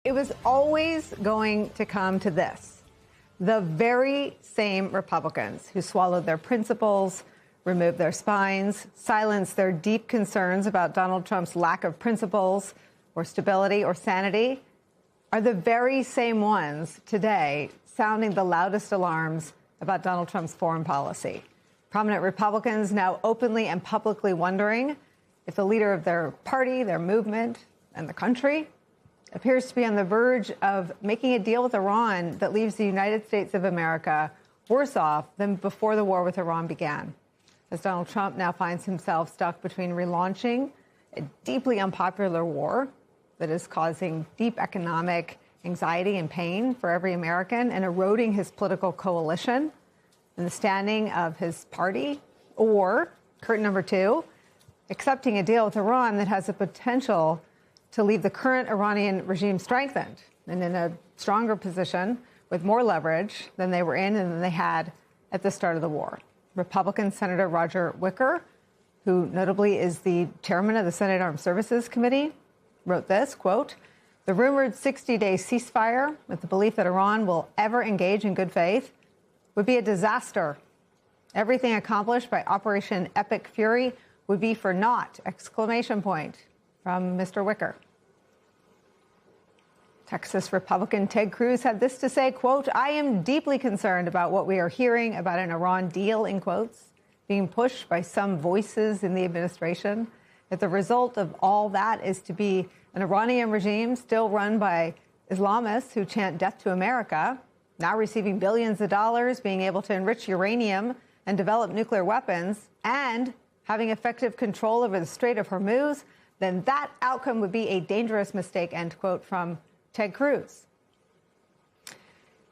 It was always going to come to this. The very same Republicans who swallowed their principles, removed their spines, silenced their deep concerns about Donald Trump's lack of principles or stability or sanity, are the very same ones today sounding the loudest alarms about Donald Trump's foreign policy. Prominent Republicans now openly and publicly wondering if the leader of their party, their movement, and the country appears to be on the verge of making a deal with Iran that leaves the United States of America worse off than before the war with Iran began, as Donald Trump now finds himself stuck between relaunching a deeply unpopular war that is causing deep economic anxiety and pain for every American and eroding his political coalition and the standing of his party, or, curtain number two, accepting a deal with Iran that has the potential to leave the current Iranian regime strengthened and in a stronger position with more leverage than they were in and than they had at the start of the war. Republican Senator Roger Wicker, who notably is the chairman of the Senate Armed Services Committee, wrote this, quote, "The rumored 60-day ceasefire with the belief that Iran will ever engage in good faith would be a disaster. Everything accomplished by Operation Epic Fury would be for naught!" Exclamation point from Mr. Wicker. Texas Republican Ted Cruz had this to say, quote, "I am deeply concerned about what we are hearing about an Iran deal," in quotes, being pushed by some voices in the administration. That the result of all that is to be an Iranian regime still run by Islamists who chant death to America, now receiving billions of dollars, being able to enrich uranium and develop nuclear weapons, and having effective control over the Strait of Hormuz, then that outcome would be a dangerous mistake, end quote, from Ted Cruz.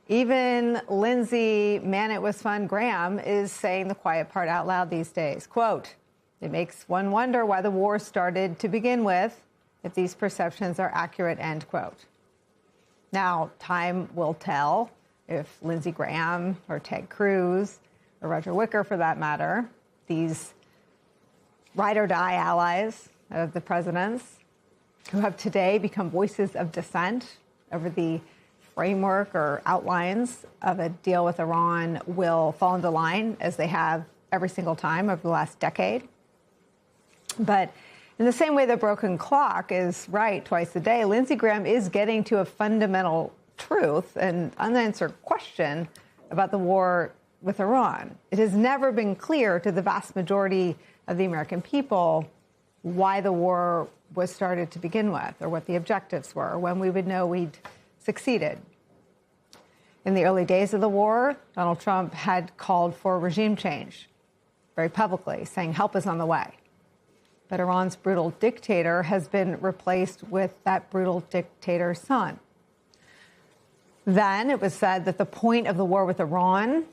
Even Lindsey Man It Was Fun Graham is saying the quiet part out loud these days. Quote, "It makes one wonder why the war started to begin with, if these perceptions are accurate," end quote. Now, time will tell if Lindsey Graham or Ted Cruz or Roger Wicker, for that matter, these ride-or-die allies of the president's, who have today become voices of dissent over the framework or outlines of a deal with Iran, will fall into line as they have every single time over the last decade. But in the same way the broken clock is right twice a day, Lindsey Graham is getting to a fundamental truth and unanswered question about the war with Iran. It has never been clear to the vast majority of the American people why the war was started to begin with, or what the objectives were, or when we would know we'd succeeded. In the early days of the war, Donald Trump had called for regime change very publicly, saying help is on the way. But Iran's brutal dictator has been replaced with that brutal dictator's son. Then it was said that the point of the war with Iran,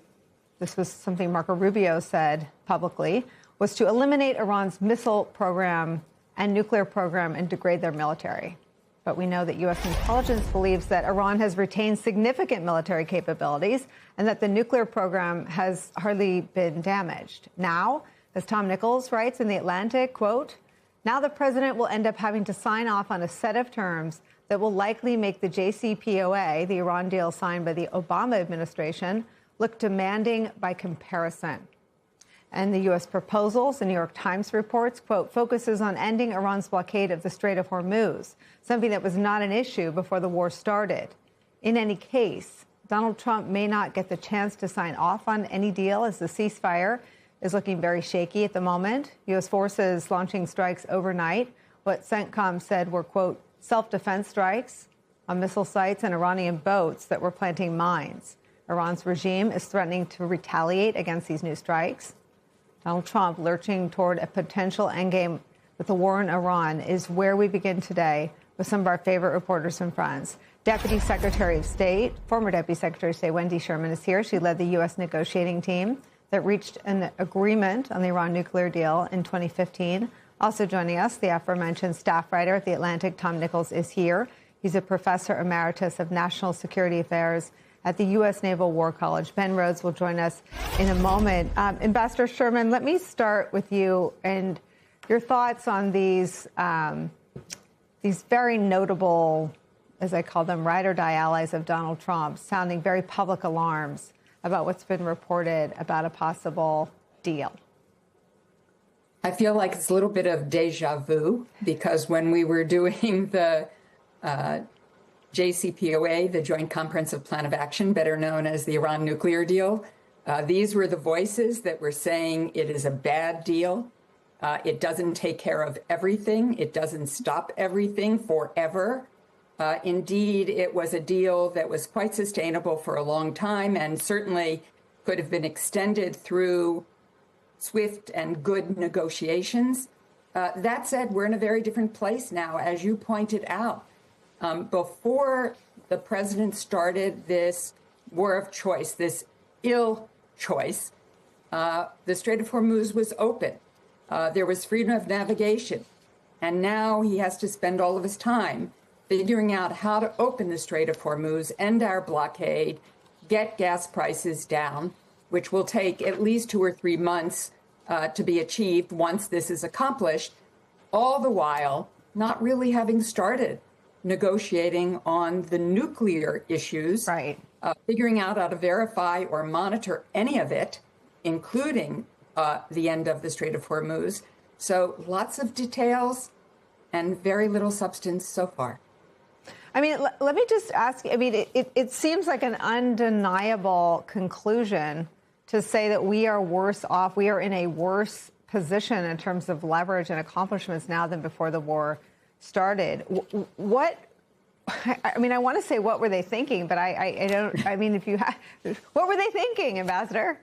this was something Marco Rubio said publicly, was to eliminate Iran's missile program and nuclear program and degrade their military. But we know that U.S. intelligence believes that Iran has retained significant military capabilities and that the nuclear program has hardly been damaged. Now, as Tom Nichols writes in The Atlantic, quote, "Now the president will end up having to sign off on a set of terms that will likely make the JCPOA, the Iran deal signed by the Obama administration, look demanding by comparison." And the U.S. proposals, the New York Times reports, quote, "focuses on ending Iran's blockade of the Strait of Hormuz, something that was not an issue before the war started. In any case, Donald Trump may not get the chance to sign off on any deal, as the ceasefire is looking very shaky at the moment. U.S. forces launching strikes overnight, what CENTCOM said were, quote, self-defense strikes on missile sites and Iranian boats that were planting mines. Iran's regime is threatening to retaliate against these new strikes. Donald Trump lurching toward a potential endgame with the war in Iran is where we begin today with some of our favorite reporters and friends. Deputy Secretary of State, former Deputy Secretary of State Wendy Sherman is here. She led the U.S. negotiating team that reached an agreement on the Iran nuclear deal in 2015. Also joining us, the aforementioned staff writer at The Atlantic, Tom Nichols, is here. He's a professor emeritus of national security affairs at the U.S. Naval War College. Ben Rhodes will join us in a moment. Ambassador Sherman, let me start with you and your thoughts on these very notable as I call them, ride or die allies of Donald Trump, sounding very public alarms about what's been reported about a possible deal. I feel like it's a little bit of deja vu, because when we were doing the JCPOA, the Joint Comprehensive Plan of Action, better known as the Iran nuclear deal, these were the voices that were saying it is a bad deal. It doesn't take care of everything. It doesn't stop everything forever. Indeed, it was a deal that was quite sustainable for a long time and certainly could have been extended through swift and good negotiations. That said, we're in a very different place now, as you pointed out. Before the president started this war of choice, this ill choice, the Strait of Hormuz was open. There was freedom of navigation. And now he has to spend all of his time figuring out how to open the Strait of Hormuz, end our blockade, get gas prices down, which will take at least 2 or 3 months to be achieved once this is accomplished, all the while not really having started negotiating on the nuclear issues, right. Figuring out how to verify or monitor any of it, including the end of the Strait of Hormuz. So lots of details and very little substance so far. I mean, let me just ask you, I mean, it seems like an undeniable conclusion to say that we are worse off. We are in a worse position in terms of leverage and accomplishments now than before the war started. What, I mean, I want to say, what were they thinking? But I don't, I mean, if you have, what were they thinking, Ambassador?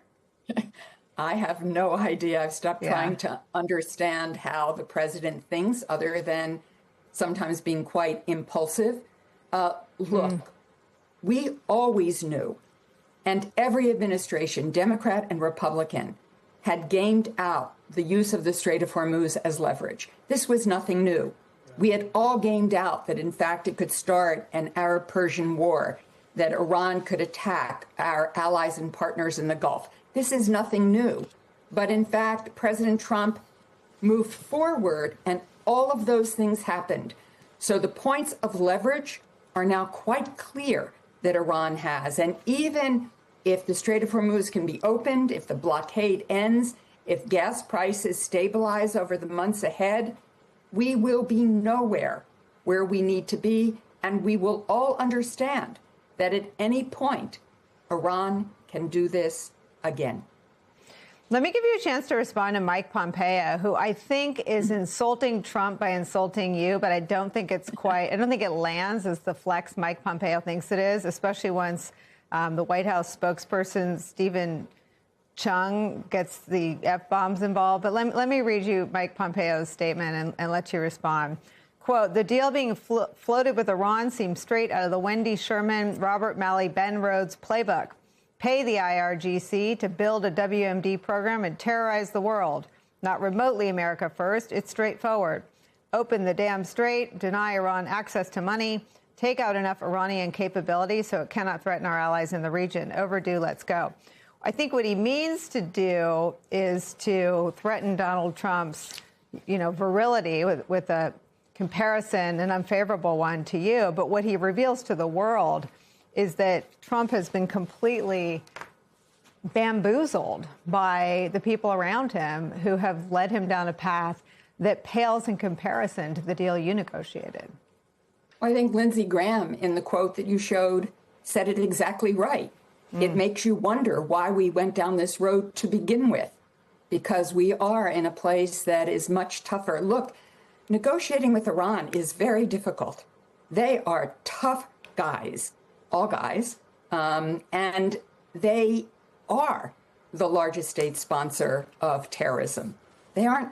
I have no idea. I've stopped trying to understand how the president thinks, other than sometimes being quite impulsive. Look, we always knew, and every administration, Democrat and Republican, had gamed out the use of the Strait of Hormuz as leverage. This was nothing new. We had all gamed out that, in fact, it could start an Arab-Persian war, that Iran could attack our allies and partners in the Gulf. This is nothing new. But in fact, President Trump moved forward, and all of those things happened. So the points of leverage are now quite clear that Iran has. And even if the Strait of Hormuz can be opened, if the blockade ends, if gas prices stabilize over the months ahead, we will be nowhere where we need to be. And we will all understand that at any point, Iran can do this again. Let me give you a chance to respond to Mike Pompeo, who I think is insulting Trump by insulting you, but I don't think it's quite, I don't think it lands as the flex Mike Pompeo thinks it is, especially once the White House spokesperson, Stephen Chung, gets the F-bombs involved. But let me read you Mike Pompeo's statement and let you respond. Quote, the deal being floated with Iran seems straight out of the Wendy Sherman, Robert Malley, Ben Rhodes playbook. Pay the IRGC to build a WMD program and terrorize the world. Not remotely America first. It's straightforward. Open the damn strait, deny Iran access to money, take out enough Iranian capability so it cannot threaten our allies in the region. Overdue, let's go. I think what he means to do is to threaten Donald Trump's, virility with a comparison, an unfavorable one to you. But what he reveals to the world is that Trump has been completely bamboozled by the people around him who have led him down a path that pales in comparison to the deal you negotiated. Well, I think Lindsey Graham, in the quote that you showed, said it exactly right. It makes you wonder why we went down this road to begin with, because we are in a place that is much tougher. Look, negotiating with Iran is very difficult. They are tough guys. All guys, and they are the largest state sponsor of terrorism. They aren't.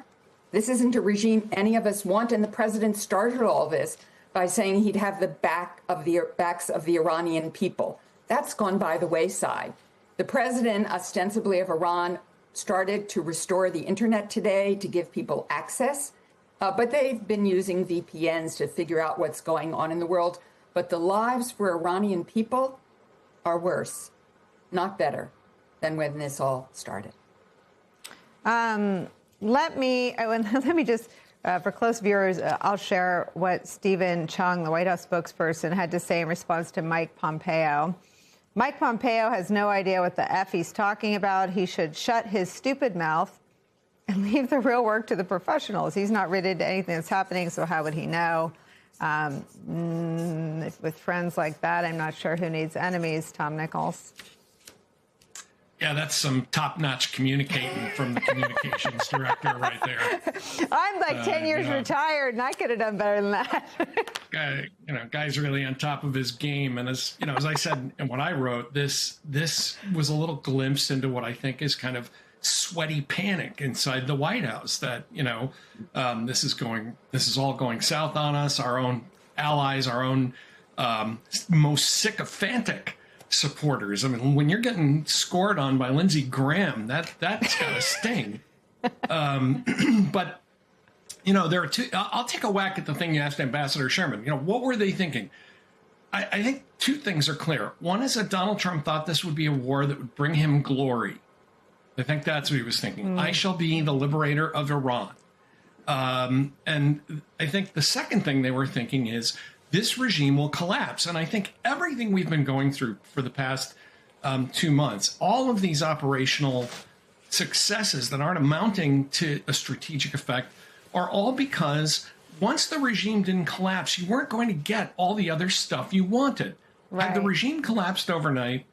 This isn't a regime any of us want, and the president started all this by saying he'd have the backs of the Iranian people. That's gone by the wayside. The president, ostensibly of Iran, started to restore the internet today to give people access, but they've been using VPNs to figure out what's going on in the world. But the lives for Iranian people are worse, not better, than when this all started. Let me just For close viewers, I'll share what Stephen Chung, the White House spokesperson, had to say in response to Mike Pompeo. Mike Pompeo has no idea what the F he's talking about. He should shut his stupid mouth and leave the real work to the professionals. He's not related to anything that's happening, so how would he know? With friends like that, I'm not sure who needs enemies, Tom Nichols. Yeah, that's some top-notch communicating from the communications director right there. I'm like 10 years retired, and I could have done better than that. Guy's really on top of his game. And as I said in what I wrote, this was a little glimpse into what I think is kind of sweaty panic inside the White House. That this is all going south on us. Our own allies, our own most sycophantic supporters. I mean, when you're getting scored on by Lindsey Graham, that's got to sting. But there are two. I'll take a whack at the thing you asked Ambassador Sherman. What were they thinking? I think two things are clear. One is that Donald Trump thought this would be a war that would bring him glory. I think that's what he was thinking. I shall be the liberator of Iran. And I think the second thing they were thinking is this regime will collapse. And I think everything we've been going through for the past 2 months, all of these operational successes that aren't amounting to a strategic effect are all because once the regime didn't collapse, you weren't going to get all the other stuff you wanted. Right. Had the regime collapsed overnight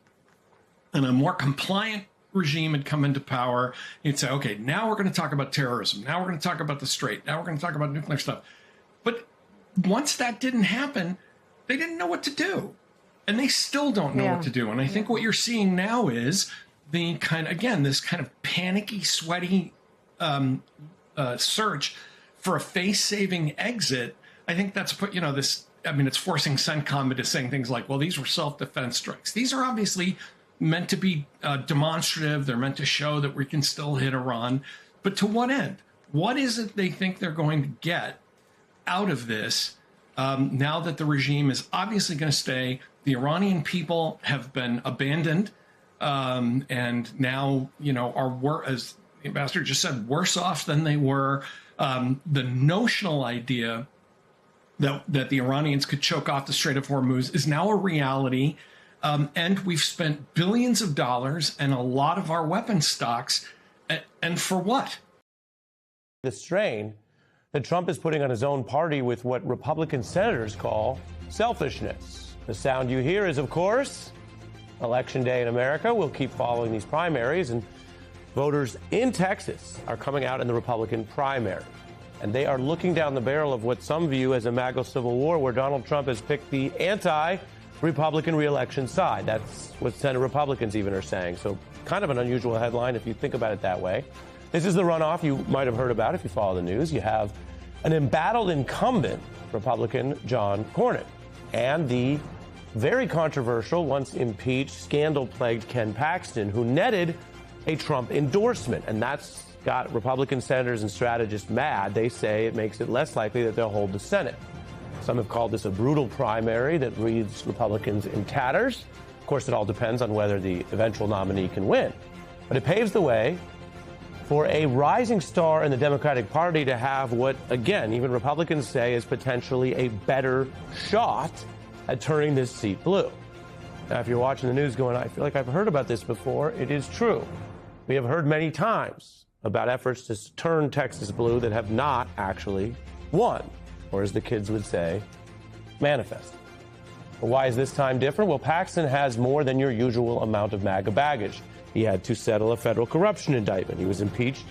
and a more compliant regime had come into power, you'd say, okay, now we're going to talk about terrorism. Now we're going to talk about the Strait. Now we're going to talk about nuclear stuff. But once that didn't happen, they didn't know what to do. And they still don't know what to do. And I think what you're seeing now is the this kind of panicky, sweaty search for a face-saving exit. I think that's put, it's forcing CENTCOM into saying things like, well, these were self-defense strikes. These are obviously meant to be demonstrative. They're meant to show that we can still hit Iran. But to what end? What is it they think they're going to get out of this now that the regime is obviously going to stay? The Iranian people have been abandoned and now, are, as the ambassador just said, worse off than they were. The notional idea that the Iranians could choke off the Strait of Hormuz is now a reality. And we've spent billions of dollars and a lot of our weapon stocks. And for what? The strain that Trump is putting on his own party with what Republican senators call selfishness. The sound you hear is, of course, Election Day in America. We'll keep following these primaries, and voters in Texas are coming out in the Republican primary. And they are looking down the barrel of what some view as a MAGA civil war, where Donald Trump has picked the anti-Republican reelection side. That's what Senate Republicans even are saying. So kind of an unusual headline if you think about it that way. This is the runoff you might have heard about if you follow the news. You have an embattled incumbent, Republican John Cornyn, and the very controversial, once impeached, scandal-plagued Ken Paxton, who netted a Trump endorsement. And that's got Republican senators and strategists mad. They say it makes it less likely that they'll hold the Senate. Some have called this a brutal primary that leaves Republicans in tatters. Of course, it all depends on whether the eventual nominee can win. But it paves the way for a rising star in the Democratic Party to have what, again, even Republicans say is potentially a better shot at turning this seat blue. Now, if you're watching the news going, I feel like I've heard about this before, it is true. We have heard many times about efforts to turn Texas blue that have not actually won, or as the kids would say, manifested. But why is this time different? Well, Paxton has more than your usual amount of MAGA baggage. He had to settle a federal corruption indictment. He was impeached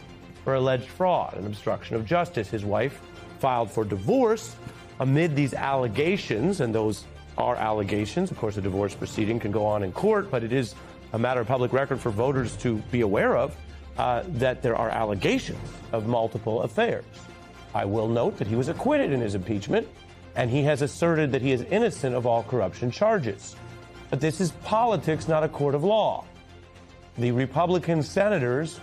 for alleged fraud and obstruction of justice. His wife filed for divorce amid these allegations, and those are allegations. Of course, a divorce proceeding can go on in court, but it is a matter of public record for voters to be aware of that there are allegations of multiple affairs. I will note that he was acquitted in his impeachment, and he has asserted that he is innocent of all corruption charges. But this is politics, not a court of law. The Republican senators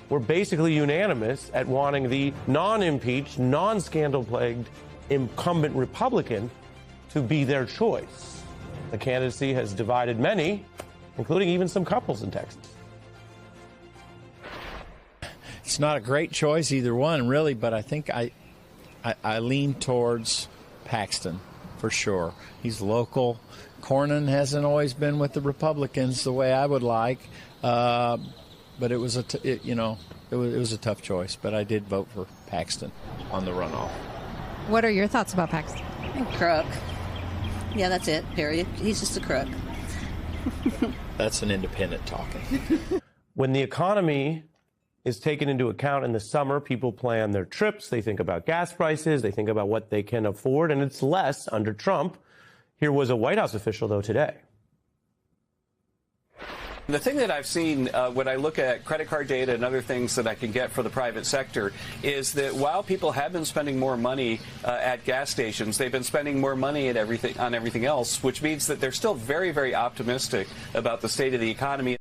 were basically unanimous at wanting the non-impeached, non-scandal-plagued incumbent Republican to be their choice. The candidacy has divided many, including even some couples in Texas. It's not a great choice, either one, really, but I think I lean towards Paxton, for sure. He's local. Cornyn hasn't always been with the Republicans the way I would like, but it was it was a tough choice. But I did vote for Paxton on the runoff. What are your thoughts about Paxton? Crook. Yeah, that's it, period. He's just a crook. That's an independent talking. When the economy is taken into account in the summer, people plan their trips, they think about gas prices, they think about what they can afford, and it's less under Trump. Here was a White House official, though, today. The thing that I've seen when I look at credit card data and other things that I can get for the private sector is that while people have been spending more money at gas stations, they've been spending more money at everything else, which means that they're still very, very optimistic about the state of the economy.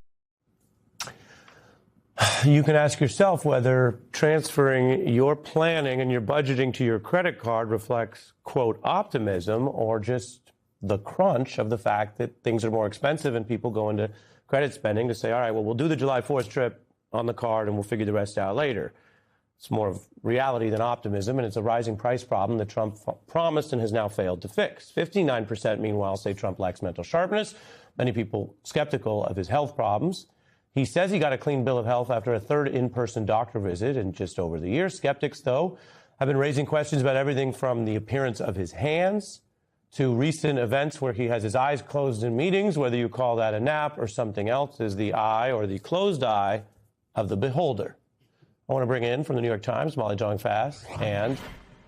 You can ask yourself whether transferring your planning and your budgeting to your credit card reflects, quote, optimism or just the crunch of the fact that things are more expensive and people go into credit spending to say, all right, well, we'll do the July 4th trip on the card and we'll figure the rest out later. It's more of reality than optimism, and it's a rising price problem that Trump promised and has now failed to fix. 59%, meanwhile, say Trump lacks mental sharpness. Many people skeptical of his health problems. He says he got a clean bill of health after a third in-person doctor visit in just over the year. Skeptics, though, have been raising questions about everything from the appearance of his hands to recent events where he has his eyes closed in meetings, whether you call that a nap or something else, is the eye or the closed eye of the beholder. I want to bring in from the New York Times, Molly Jong-Fast and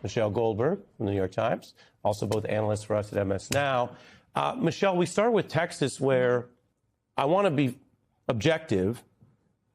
Michelle Goldberg from the New York Times, also both analysts for us at MS Now. Michelle, we start with Texas, where I want to be objective.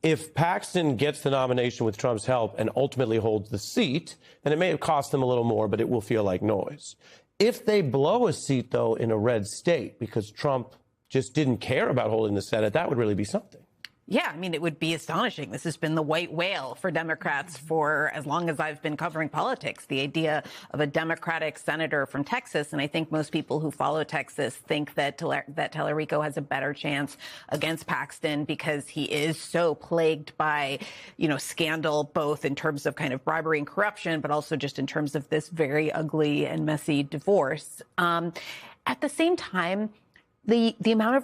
If Paxton gets the nomination with Trump's help and ultimately holds the seat, then it may have cost them a little more, but it will feel like noise. If they blow a seat, though, in a red state because Trump just didn't care about holding the Senate, that would really be something. Yeah, I mean, it would be astonishing. This has been the white whale for Democrats for as long as I've been covering politics, the idea of a Democratic senator from Texas. And I think most people who follow Texas think that Tallarico has a better chance against Paxton because he is so plagued by, scandal, both in terms of kind of bribery and corruption, but also just in terms of this very ugly and messy divorce. At the same time, the amount of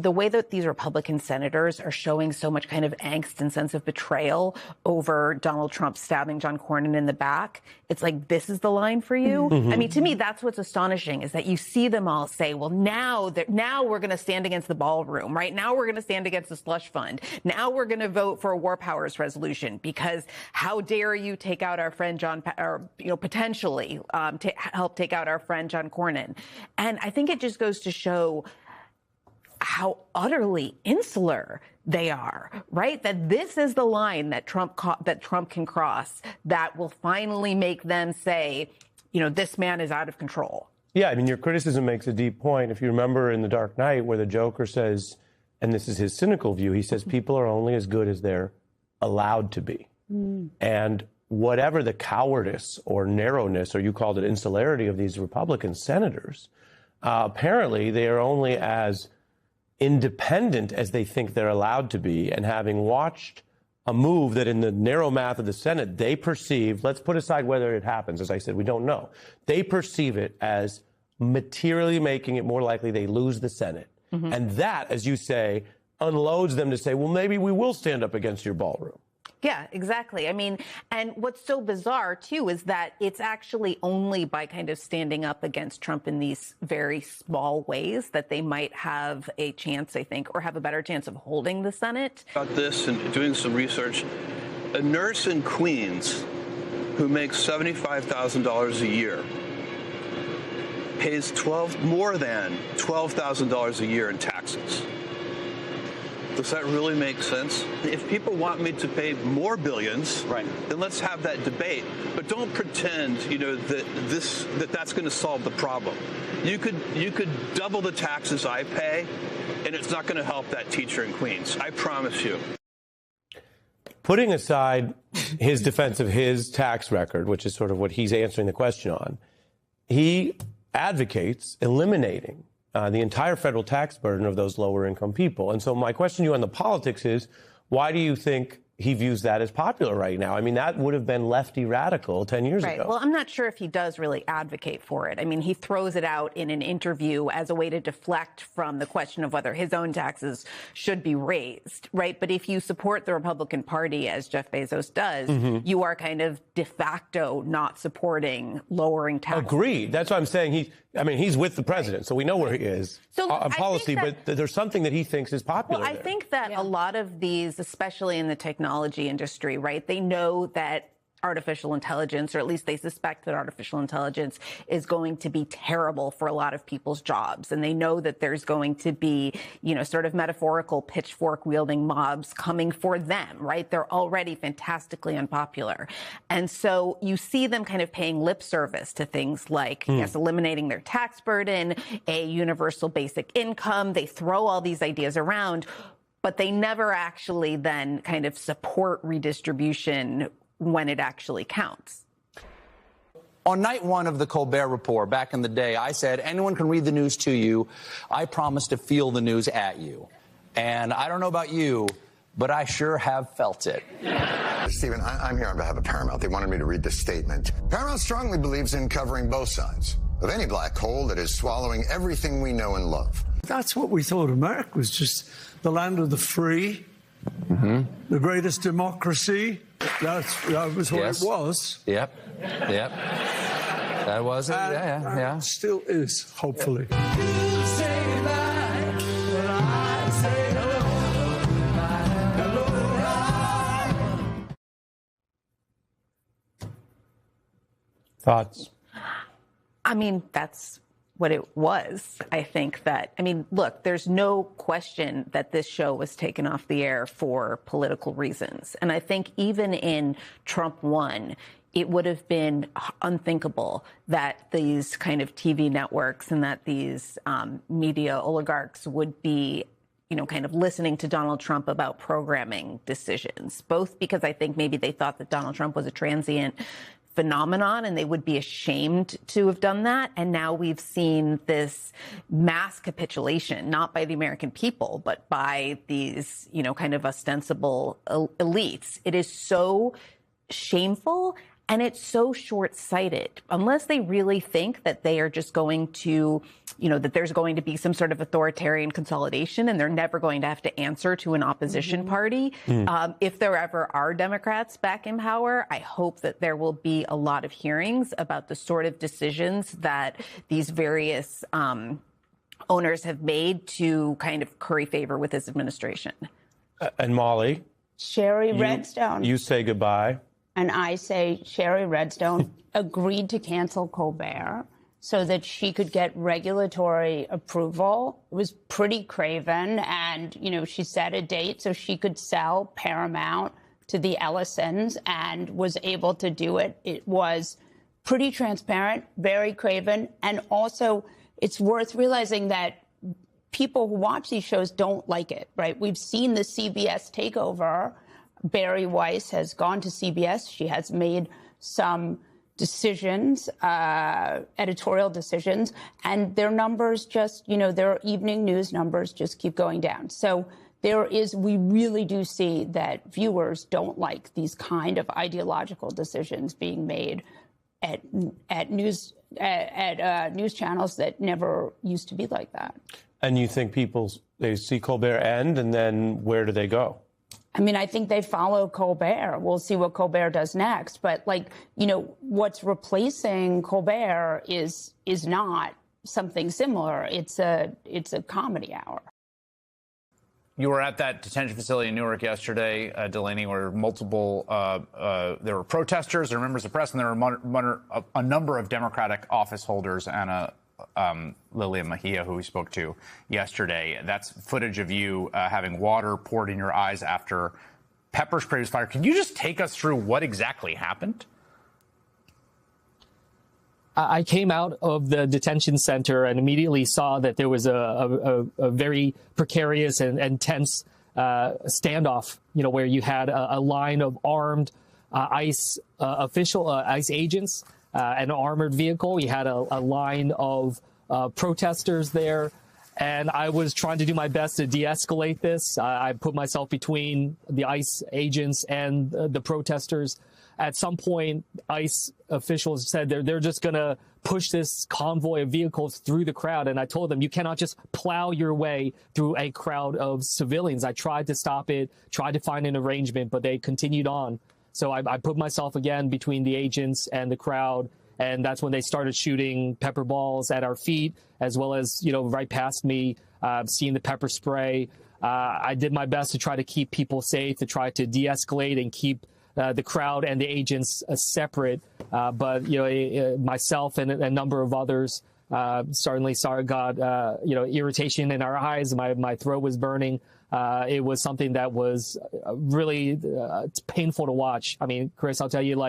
the way that these Republican senators are showing so much kind of angst and sense of betrayal over Donald Trump stabbing John Cornyn in the back, it's like, this is the line for you? Mm-hmm. I mean, to me, that's what's astonishing, is that you see them all say, well, now we're going to stand against the ballroom, right? Now we're going to stand against the slush fund. Now we're going to vote for a war powers resolution because how dare you take out our friend potentially help take out our friend John Cornyn. And I think it just goes to show how utterly insular they are, right? That this is the line that Trump can cross that will finally make them say, this man is out of control. Yeah, I mean, your criticism makes a deep point. If you remember in The Dark Knight, where the Joker says, and this is his cynical view, he says people are only as good as they're allowed to be. And whatever the cowardice or narrowness, or you called it insularity, of these Republican senators, apparently they are only as independent as they think they're allowed to be. And having watched a move that in the narrow math of the Senate, they perceive, let's put aside whether it happens, as I said, we don't know. They perceive it as materially making it more likely they lose the Senate. Mm-hmm. And that, as you say, unloads them to say, well, maybe we will stand up against your ballroom. Yeah, exactly. I mean, and what's so bizarre, too, is that it's actually only by kind of standing up against Trump in these very small ways that they might have a chance, I think, or have a better chance of holding the Senate. About this and doing some research, a nurse in Queens who makes $75,000 a year pays more than $12,000 a year in taxes. Does that really make sense? If people want me to pay more billions, right, then let's have that debate. But don't pretend, that's going to solve the problem. You could double the taxes I pay, and it's not going to help that teacher in Queens. I promise you. Putting aside his defense of his tax record, which is sort of what he's answering the question on, he advocates eliminating the entire federal tax burden of those lower income people. And so my question to you on the politics is, why do you think he views that as popular right now. I mean, that would have been lefty radical 10 years ago. Well, I'm not sure if he does really advocate for it. I mean, he throws it out in an interview as a way to deflect from the question of whether his own taxes should be raised, right? But if you support the Republican Party, as Jeff Bezos does, you are kind of de facto not supporting lowering taxes. Agreed. That's what I'm saying. He's with the president, so we know where he is on policy, but there's something that he thinks is popular. Well, I think that a lot of these, especially in the technology industry, right, they know that artificial intelligence, or at least they suspect that artificial intelligence is going to be terrible for a lot of people's jobs. And they know that there's going to be, sort of metaphorical pitchfork wielding mobs coming for them, right? They're already fantastically unpopular. And so you see them kind of paying lip service to things like, yes, eliminating their tax burden, a universal basic income. They throw all these ideas around, but they never actually then kind of support redistribution when it actually counts. On night one of the Colbert Report back in the day, I said, anyone can read the news to you. I promise to feel the news at you. And I don't know about you, but I sure have felt it. Stephen, I'm here on behalf of Paramount. They wanted me to read this statement. Paramount strongly believes in covering both sides of any black hole that is swallowing everything we know and love. That's what we thought America was, just the land of the free, the greatest democracy. That was what it was. Yep. That was it. Yeah. Still is, hopefully. Thoughts? I mean, that's what it was. I think that, look, there's no question that this show was taken off the air for political reasons. And I think even in Trump 1, it would have been unthinkable that these kind of TV networks and that these media oligarchs would be, kind of listening to Donald Trump about programming decisions, both because I think maybe they thought that Donald Trump was a transient phenomenon and they would be ashamed to have done that. And now we've seen this mass capitulation, not by the American people, but by these, kind of ostensible elites. It is so shameful. And it's so short-sighted. Unless they really think that they are just going to, that there's going to be some sort of authoritarian consolidation and they're never going to have to answer to an opposition party. If there ever are Democrats back in power, I hope that there will be a lot of hearings about the sort of decisions that these various owners have made to kind of curry favor with this administration. And Molly? Sherry Redstone. You say goodbye. And I say Sherry Redstone agreed to cancel Colbert so that she could get regulatory approval. It was pretty craven. And, she set a date so she could sell Paramount to the Ellisons and was able to do it. It was pretty transparent, very craven. And also, it's worth realizing that people who watch these shows don't like it, right? We've seen the CBS takeover. Barry Weiss has gone to CBS. She has made some decisions, editorial decisions, and their numbers just, their evening news numbers just keep going down. So we really do see that viewers don't like these kind of ideological decisions being made at news channels that never used to be like that. And you think they see Colbert end, and then where do they go? I think they follow Colbert. We'll see what Colbert does next. But what's replacing Colbert is not something similar. It's a comedy hour. You were at that detention facility in Newark yesterday, Delaney, where there were protesters and members of the press, and there were a number of Democratic office holders and Lillian Mejia, who we spoke to yesterday. That's footage of you having water poured in your eyes after pepper spray was fired. Can you just take us through what exactly happened? I came out of the detention center and immediately saw that there was a very precarious and tense standoff, where you had a line of armed ICE agents, an armored vehicle. You had a line of protesters there. And I was trying to do my best to de-escalate this. I put myself between the ICE agents and the protesters. At some point, ICE officials said they're just going to push this convoy of vehicles through the crowd. And I told them, you cannot just plow your way through a crowd of civilians. I tried to stop it, tried to find an arrangement, but they continued on. So I put myself again between the agents and the crowd. And that's when they started shooting pepper balls at our feet, as well as, right past me, seeing the pepper spray. I did my best to try to keep people safe, to try to de-escalate and keep the crowd and the agents separate. But, myself and a number of others certainly got, irritation in our eyes. My throat was burning. It was something that was really painful to watch. I mean, Chris, I'll tell you,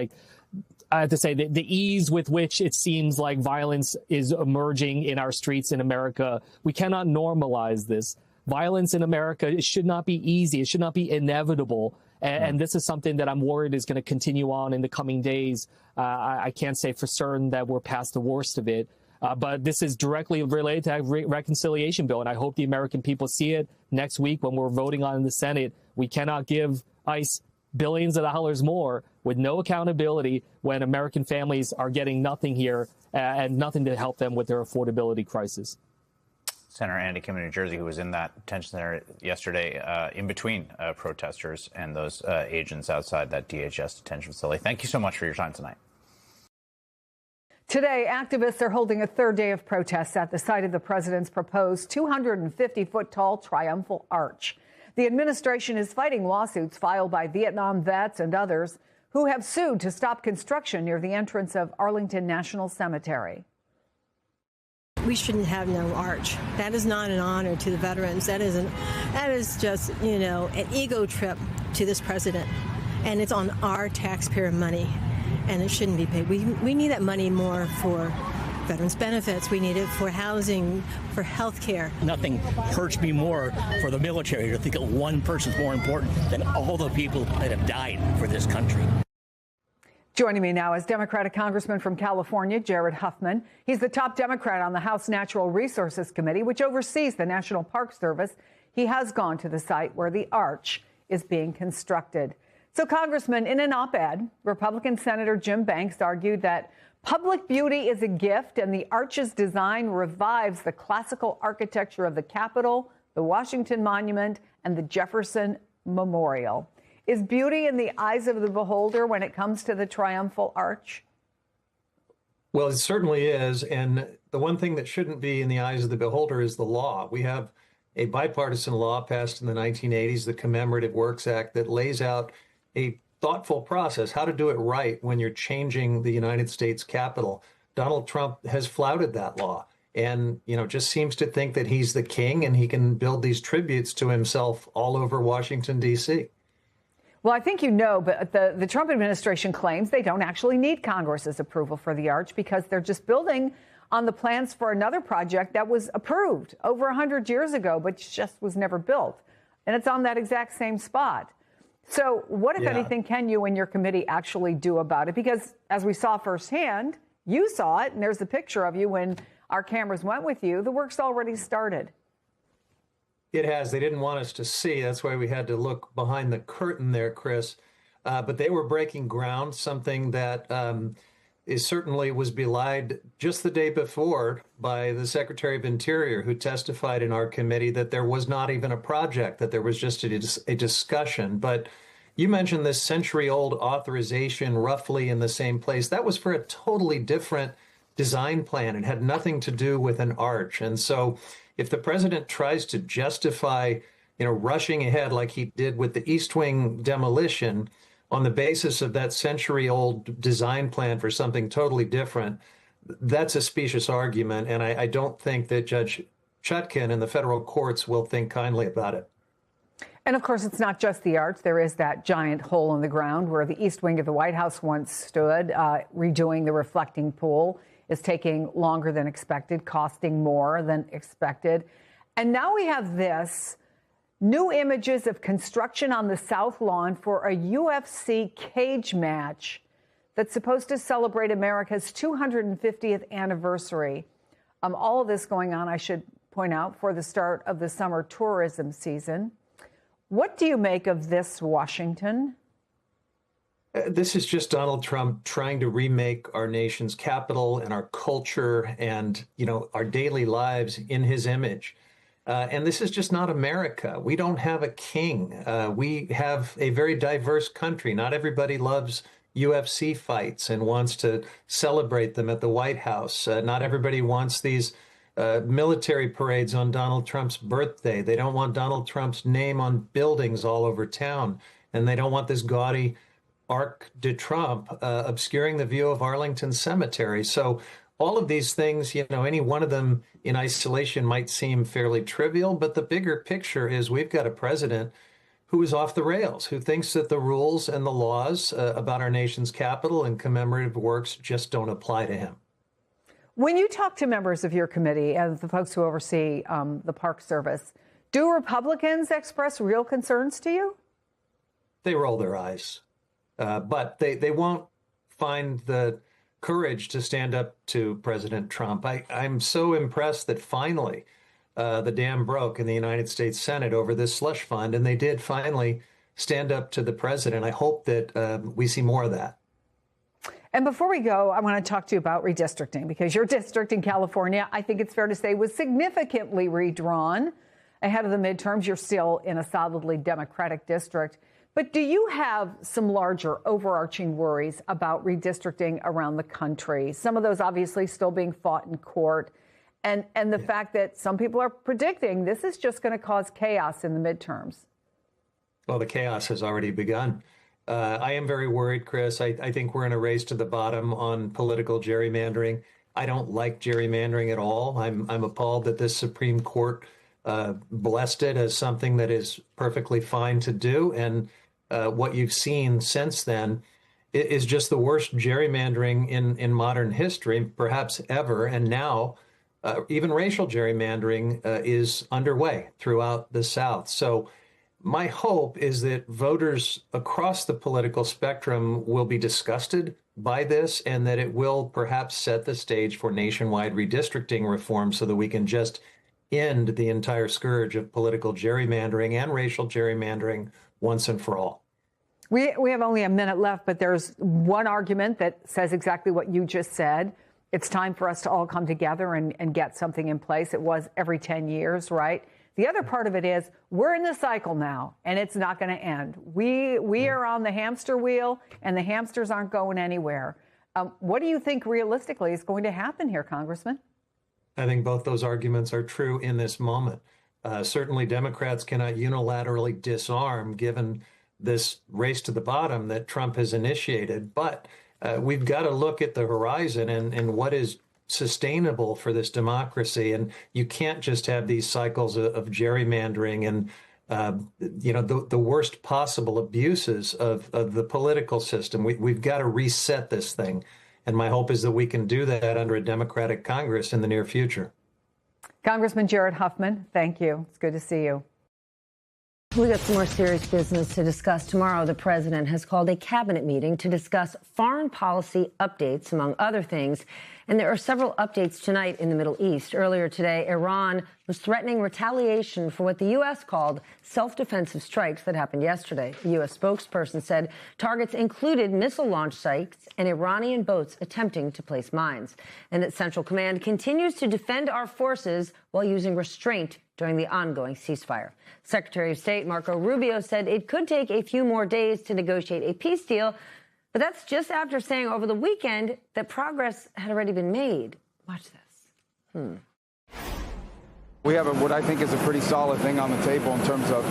I have to say that the ease with which it seems like violence is emerging in our streets in America, we cannot normalize this. Violence in America, it should not be easy. It should not be inevitable. And this is something that I'm worried is going to continue on in the coming days. I can't say for certain that we're past the worst of it. But this is directly related to that reconciliation bill. And I hope the American people see it next week when we're voting on in the Senate. We cannot give ICE billions of dollars more with no accountability when American families are getting nothing here and nothing to help them with their affordability crisis. Senator Andy Kim in New Jersey, who was in that detention center yesterday in between protesters and those agents outside that DHS detention facility. Thank you so much for your time tonight. Today, activists are holding a third day of protests at the site of the president's proposed 250-foot-tall triumphal arch. The administration is fighting lawsuits filed by Vietnam vets and others who have sued to stop construction near the entrance of Arlington National Cemetery. We shouldn't have no arch. That is not an honor to the veterans. That is just, an ego trip to this president. And it's on our taxpayer money. And it shouldn't be paid. We need that money more for veterans benefits. We need it for housing, for health care. Nothing hurts me more for the military to think that one person's more important than all the people that have died for this country. Joining me now is Democratic Congressman from California, Jared Huffman. He's the top Democrat on the House Natural Resources Committee, which oversees the National Park Service. He has gone to the site where the arch is being constructed. So, Congressman, in an op-ed, Republican Senator Jim Banks argued that public beauty is a gift and the arch's design revives the classical architecture of the Capitol, the Washington Monument, and the Jefferson Memorial. Is beauty in the eyes of the beholder when it comes to the triumphal arch? Well, it certainly is. And the one thing that shouldn't be in the eyes of the beholder is the law. We have a bipartisan law passed in the 1980s, the Commemorative Works Act, that lays out a thoughtful process, how to do it right when you're changing the United States Capitol. Donald Trump has flouted that law and, just seems to think that he's the king and he can build these tributes to himself all over Washington, D.C. Well, I think but the Trump administration claims they don't actually need Congress's approval for the arch because they're just building on the plans for another project that was approved over 100 years ago, but just was never built. And it's on that exact same spot. So what, if anything, can you and your committee actually do about it? Because as we saw firsthand, you saw it, and there's the picture of you when our cameras went with you. The work's already started. It has. They didn't want us to see. That's why we had to look behind the curtain there, Chris. But they were breaking ground, something that certainly was belied just the day before by the Secretary of Interior, who testified in our committee that there was not even a project, that there was just a discussion. But you mentioned this century-old authorization roughly in the same place. That was for a totally different design plan. It had nothing to do with an arch. And so if the president tries to justify, rushing ahead like he did with the East Wing demolition on the basis of that century-old design plan for something totally different, that's a specious argument. And I don't think that Judge Chutkan and the federal courts will think kindly about it. And of course, it's not just the arch. There is that giant hole in the ground where the East Wing of the White House once stood. Redoing the reflecting pool is taking longer than expected, costing more than expected. And now we have this. New images of construction on the South Lawn for a UFC cage match that's supposed to celebrate America's 250th anniversary. All of this going on, I should point out, for the start of the summer tourism season. What do you make of this, Washington? This is just Donald Trump trying to remake our nation's capital and our culture and, our daily lives in his image. And this is just not America. We don't have a king. We have a very diverse country. Not everybody loves UFC fights and wants to celebrate them at the White House. Not everybody wants these military parades on Donald Trump's birthday. They don't want Donald Trump's name on buildings all over town. And they don't want this gaudy Arc de Trump obscuring the view of Arlington Cemetery. So all of these things, any one of them in isolation might seem fairly trivial, but the bigger picture is we've got a president who is off the rails, who thinks that the rules and the laws about our nation's capital and commemorative works just don't apply to him. When you talk to members of your committee and the folks who oversee the Park Service, do Republicans express real concerns to you? They roll their eyes. But they won't find the courage to stand up to President Trump. I'm so impressed that finally the dam broke in the United States Senate over this slush fund, and they did finally stand up to the president. I hope that we see more of that. And before we go, I want to talk to you about redistricting, because your district in California, I think it's fair to say, was significantly redrawn ahead of the midterms. You're still in a solidly Democratic district. But do you have some larger overarching worries about redistricting around the country? Some of those obviously still being fought in court. And the fact that some people are predicting this is just going to cause chaos in the midterms. Well, the chaos has already begun. I am very worried, Chris. I think we're in a race to the bottom on political gerrymandering. I don't like gerrymandering at all. I'm appalled that this Supreme Court blessed it as something that is perfectly fine to do. And what you've seen since then is just the worst gerrymandering in modern history, perhaps ever. And now even racial gerrymandering is underway throughout the South. So my hope is that voters across the political spectrum will be disgusted by this, and that it will perhaps set the stage for nationwide redistricting reform so that we can just end the entire scourge of political gerrymandering and racial gerrymandering once and for all. We have only a minute left, but there's one argument that says exactly what you just said. It's time for us to all come together and get something in place. It was every 10 years, right? The other part of it is we're in the cycle now, and it's not going to end. We are on the hamster wheel, and the hamsters aren't going anywhere. What do you think realistically is going to happen here, Congressman? I think both those arguments are true in this moment. Certainly, Democrats cannot unilaterally disarm, given this race to the bottom that Trump has initiated. But we've got to look at the horizon and what is sustainable for this democracy. And you can't just have these cycles of gerrymandering and, the worst possible abuses of the political system. We've got to reset this thing. And my hope is that we can do that under a Democratic Congress in the near future. Congressman Jared Huffman, thank you. It's good to see you. We got some more serious business to discuss tomorrow. The president has called a cabinet meeting to discuss foreign policy updates, among other things. And there are several updates tonight in the Middle East. Earlier today, Iran was threatening retaliation for what the U.S. called self-defensive strikes that happened yesterday. The U.S. spokesperson said targets included missile launch sites and Iranian boats attempting to place mines. And that Central Command continues to defend our forces while using restraint during the ongoing ceasefire. Secretary of State Marco Rubio said it could take a few more days to negotiate a peace deal, but that's just after saying over the weekend that progress had already been made. Watch this. We have what I think is a pretty solid thing on the table in terms of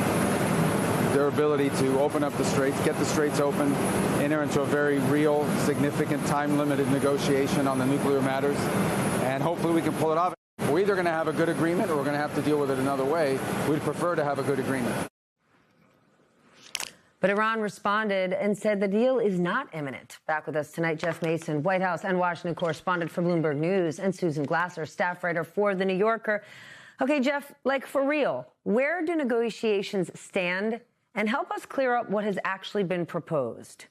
their ability to open up the straits, get the straits open, enter into a very real, significant, time-limited negotiation on the nuclear matters, and hopefully we can pull it off. We're either going to have a good agreement or we're going to have to deal with it another way. We'd prefer to have a good agreement. But Iran responded and said the deal is not imminent. Back with us tonight, Jeff Mason, White House and Washington correspondent for Bloomberg News, and Susan Glasser, staff writer for The New Yorker. Okay, Jeff, like for real, where do negotiations stand? And help us clear up what has actually been proposed.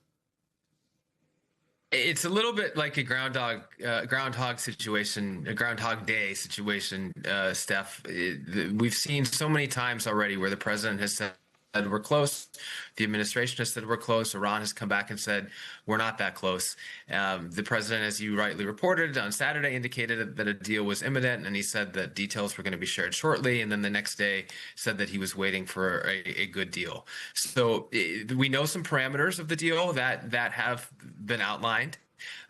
It's a little bit like a groundhog situation, a Groundhog Day situation, Steph. We've seen so many times already where the president has said we're close. The administration has said we're close. Iran has come back and said we're not that close. The president, as you rightly reported on Saturday, indicated that a deal was imminent, and he said that details were going to be shared shortly. And then the next day said that he was waiting for a good deal. So we know some parameters of the deal that have been outlined.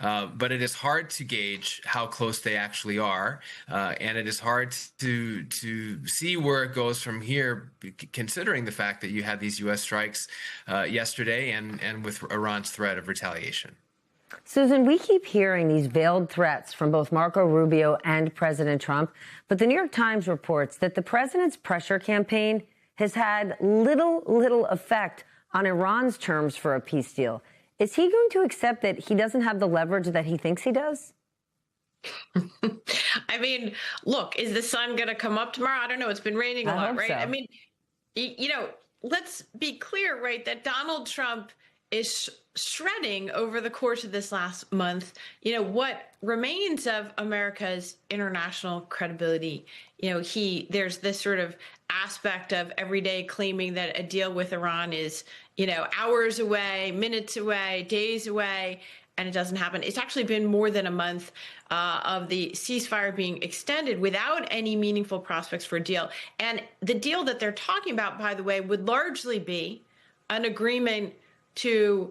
But it is hard to gauge how close they actually are, and it is hard to see where it goes from here, considering the fact that you had these U.S. strikes yesterday and with Iran's threat of retaliation. Susan, we keep hearing these veiled threats from both Marco Rubio and President Trump, but the New York Times reports that the president's pressure campaign has had little effect on Iran's terms for a peace deal. Is he going to accept that he doesn't have the leverage that he thinks he does? I mean, look, is the sun going to come up tomorrow? I don't know. It's been raining a lot, right? So. I mean, let's be clear, right, that Donald Trump is shredding over the course of this last month, what remains of America's international credibility. There's this sort of aspect of every day claiming that a deal with Iran is, hours away, minutes away, days away, and it doesn't happen. It's actually been more than a month of the ceasefire being extended without any meaningful prospects for a deal. And the deal that they're talking about, by the way, would largely be an agreement to,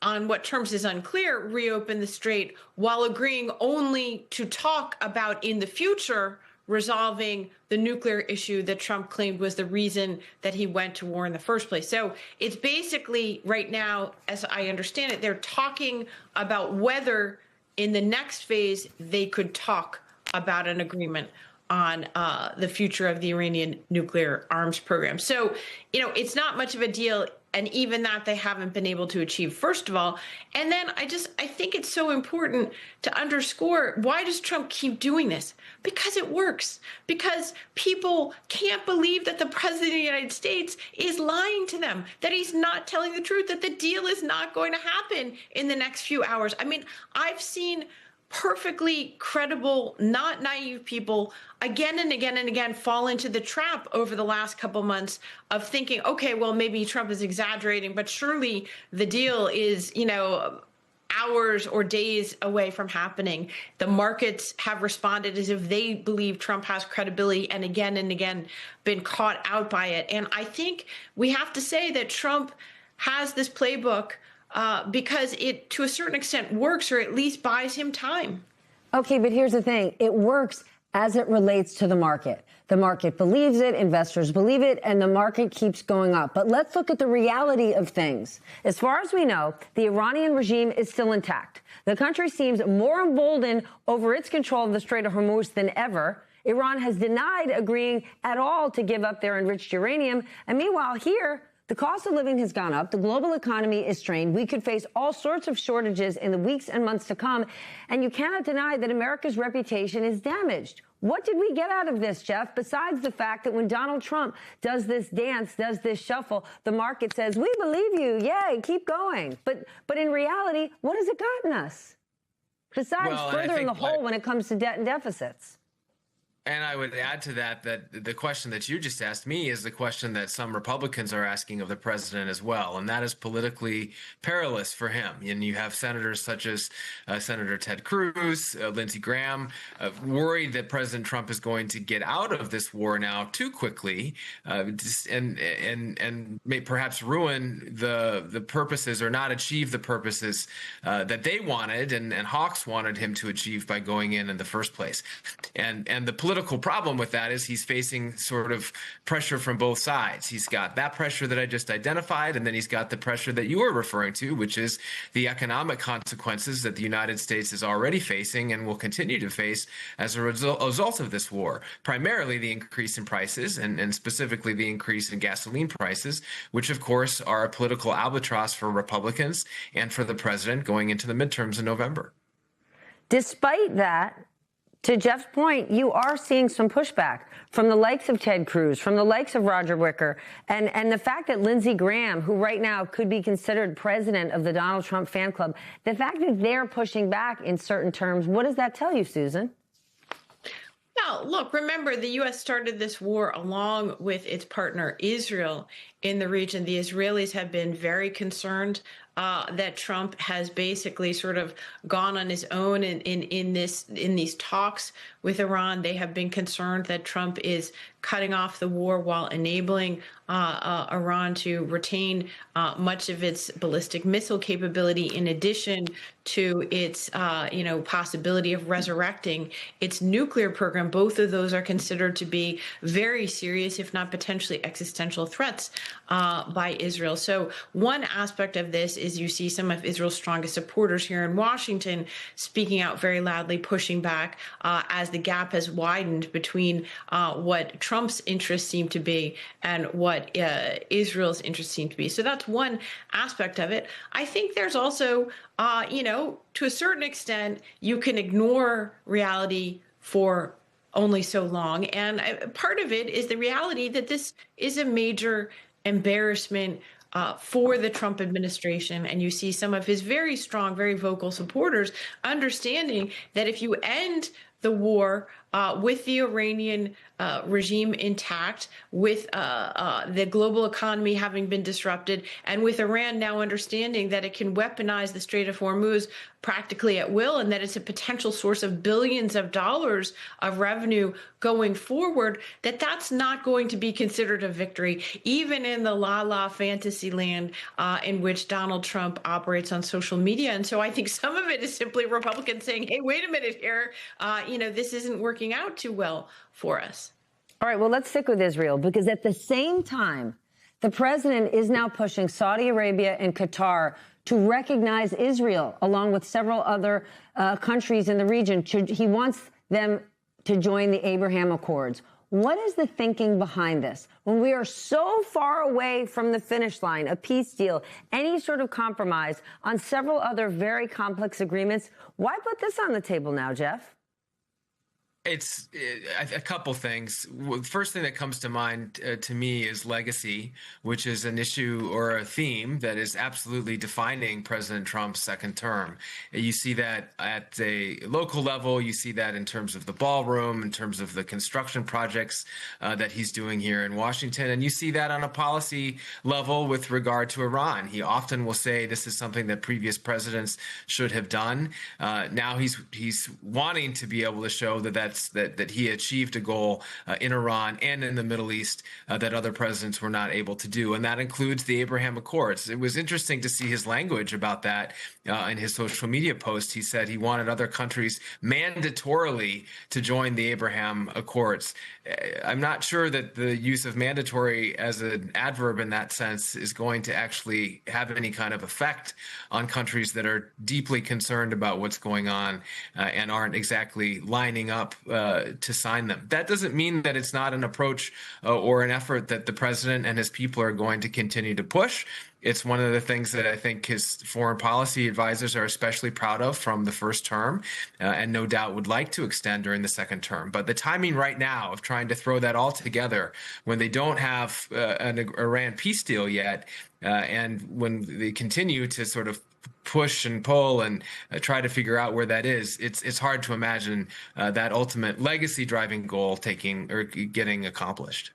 on what terms is unclear, reopen the strait while agreeing only to talk about in the future resolving the nuclear issue that Trump claimed was the reason that he went to war in the first place. So it's basically right now, as I understand it, they're talking about whether in the next phase they could talk about an agreement on the future of the Iranian nuclear arms program. So, it's not much of a deal. And even that they haven't been able to achieve, first of all. And then I think it's so important to underscore, why does Trump keep doing this? Because it works. Because people can't believe that the president of the United States is lying to them, that he's not telling the truth, that the deal is not going to happen in the next few hours. I mean, I've seen perfectly credible, not naive people again and again and again fall into the trap over the last couple months of thinking, okay, well, maybe Trump is exaggerating, but surely the deal is, hours or days away from happening. The markets have responded as if they believe Trump has credibility and again been caught out by it. And I think we have to say that Trump has this playbook because it, to a certain extent, works, or at least buys him time. Okay, but here's the thing. It works as it relates to the market. The market believes it, investors believe it, and the market keeps going up. But let's look at the reality of things. As far as we know, the Iranian regime is still intact. The country seems more emboldened over its control of the Strait of Hormuz than ever. Iran has denied agreeing at all to give up their enriched uranium. And meanwhile, here, the cost of living has gone up. The global economy is strained. We could face all sorts of shortages in the weeks and months to come. And you cannot deny that America's reputation is damaged. What did we get out of this, Jeff, besides the fact that when Donald Trump does this dance, does this shuffle, the market says, we believe you. Yay, keep going. But in reality, what has it gotten us? Besides furthering the hole when it comes to debt and deficits. And I would add to that the question that you just asked me is the question that some Republicans are asking of the president as well, and that is politically perilous for him. And you have senators such as Senator Ted Cruz, Lindsey Graham, worried that President Trump is going to get out of this war now too quickly, and may perhaps ruin the purposes or not achieve the purposes that they wanted and Hawks wanted him to achieve by going in the first place. And the political problem with that is he's facing sort of pressure from both sides. He's got that pressure that I just identified, and then he's got the pressure that you were referring to, which is the economic consequences that the United States is already facing and will continue to face as a result of this war. Primarily the increase in prices and specifically the increase in gasoline prices, which of course are a political albatross for Republicans and for the president going into the midterms in November. Despite that, to Jeff's point, you are seeing some pushback from the likes of Ted Cruz, from the likes of Roger Wicker, and the fact that Lindsey Graham, who right now could be considered president of the Donald Trump fan club, the fact that they're pushing back in certain terms, what does that tell you, Susan? Well, look, remember, the U.S. started this war along with its partner Israel in the region. The Israelis have been very concerned that Trump has basically sort of gone on his own in these talks with Iran. They have been concerned that Trump is cutting off the war while enabling Iran to retain much of its ballistic missile capability, in addition to its possibility of resurrecting its nuclear program. Both of those are considered to be very serious, if not potentially existential threats by Israel. So one aspect of this is you see some of Israel's strongest supporters here in Washington speaking out very loudly, pushing back as the gap has widened between what Trump's interests seem to be and what Israel's interests seem to be. So that's one aspect of it. I think there's also, to a certain extent, you can ignore reality for only so long. And part of it is the reality that this is a major embarrassment for the Trump administration. And you see some of his very strong, very vocal supporters understanding that if you end the war with the Iranian regime intact, with the global economy having been disrupted, and with Iran now understanding that it can weaponize the Strait of Hormuz practically at will, and that it's a potential source of billions of dollars of revenue going forward, that's not going to be considered a victory, even in the la-la fantasy land in which Donald Trump operates on social media. And so I think some of it is simply Republicans saying, hey, wait a minute here, this isn't working out too well for us. All right, well, let's stick with Israel, because at the same time, the president is now pushing Saudi Arabia and Qatar to recognize Israel, along with several other countries in the region. He wants them to join the Abraham Accords. What is the thinking behind this? When we are so far away from the finish line, a peace deal, any sort of compromise on several other very complex agreements, why put this on the table now, Jeff? It's a couple things. First thing that comes to mind to me is legacy, which is an issue or a theme that is absolutely defining President Trump's second term. You see that at a local level. You see that in terms of the ballroom, in terms of the construction projects that he's doing here in Washington. And you see that on a policy level with regard to Iran. He often will say this is something that previous presidents should have done. Now he's wanting to be able to show that he achieved a goal in Iran and in the Middle East that other presidents were not able to do. And that includes the Abraham Accords. It was interesting to see his language about that in his social media post. He said he wanted other countries mandatorily to join the Abraham Accords. I'm not sure that the use of mandatory as an adverb in that sense is going to actually have any kind of effect on countries that are deeply concerned about what's going on and aren't exactly lining up to sign them. That doesn't mean that it's not an approach or an effort that the president and his people are going to continue to push. It's one of the things that I think his foreign policy advisors are especially proud of from the first term and no doubt would like to extend during the second term. But the timing right now of trying to throw that all together when they don't have an Iran peace deal yet and when they continue to sort of push and pull and try to figure out where that is, it's hard to imagine that ultimate legacy driving goal getting accomplished.